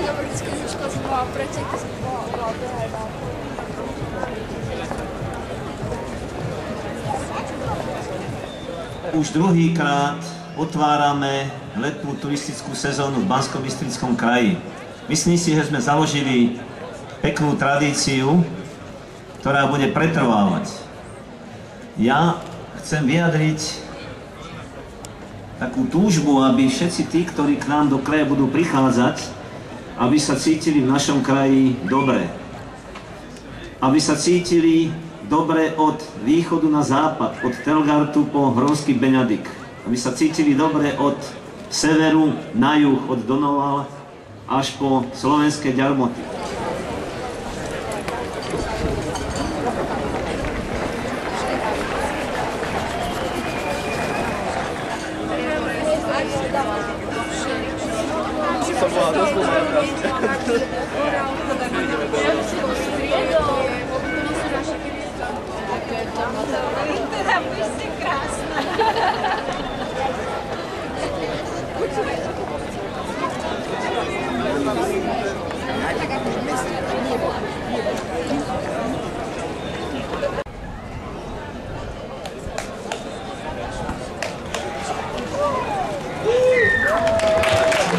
vždycky troška zima a preteky bola behajná. Už druhýkrát otvárame letnú turistickú sezónu v Banskobystrickom kraji. Myslím si, že sme založili peknú tradíciu, ktorá bude pretrvávať. Ja chcem vyjadriť takú túžbu, aby všetci tí, ktorí k nám do kraja budú prichádzať, aby sa cítili v našom kraji dobre. Aby sa cítili dobre od východu na západ, od Telgartu po Hronský Beňadik. Aby sa cítili dobre od severu na juh, od Donova až po slovenské Ďarmoty.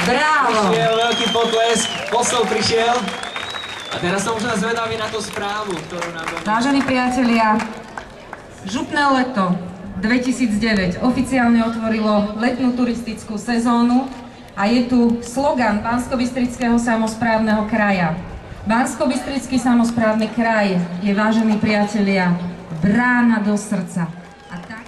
Bravo! Prišiel veľký potlesk, posol prišiel a teraz som už zvedavý na tú správu, ktorú nám dá. Vážení priatelia, Župné leto 2009 oficiálne otvorilo letnú turistickú sezónu a je tu slogan Banskobystrického samosprávneho kraja. Banskobystrický samosprávny kraj je, vážení priatelia, brána do srdca. A tak...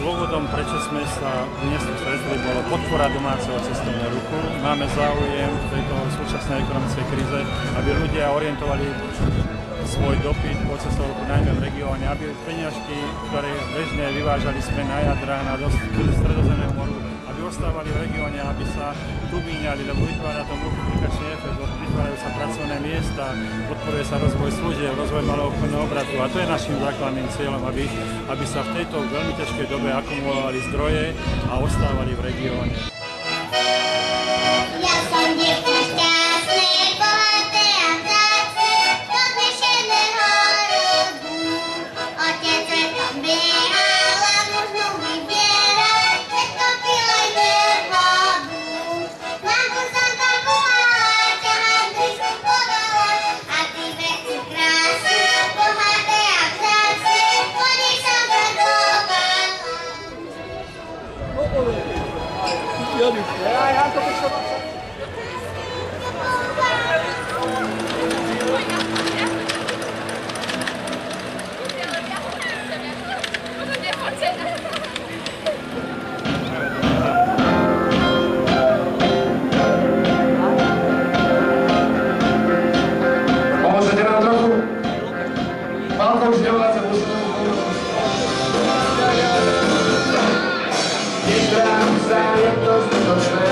Dôvodom, prečo sme sa dnes stretli, bolo podpora domáceho cestovného ruchu. Máme záujem v tejto súčasnej ekonomickej kríze, aby ľudia orientovali svoj dopyt po cestovnom ruchu, najmä v regióne, aby peniažky, ktoré bežne vyvážali sme na Jadra, na Stredozemnému moru, aby ostávali v regióne, aby sa tu míňali, lebo vytvára to multiplikačný efekt, vytvárajú sa pracovné miesta, podporuje sa rozvoj služieb, rozvoj maloobchodného obratu a to je našim základným cieľom, aby sa v tejto veľmi ťažkej dobe akumulovali zdroje a ostávali v regióne. Ja som dievča šťastné, bohaté a vzácne, podnešeného rodu. Otec svetom behal a mužnú vybieral, všetko pil aj vodu. Mamku som tam volala, ťa handričku podala, a ty veci krásne, bohaté a vzácne, chodíš som zadovala. Pomôžete nám trochu? Pálko už nevláca poslednú pomoc. Netrám sa, je to zbytočné.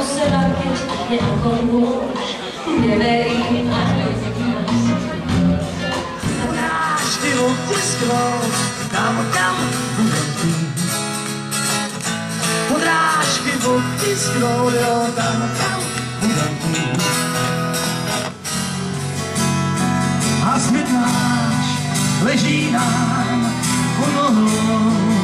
do seba, keď nepomôž. Neverím a nevíš. Podrážky otisknou, tam budem tým. Podrážky otisknou, jo, tam budem tým. A světláč leží nám pod nohou.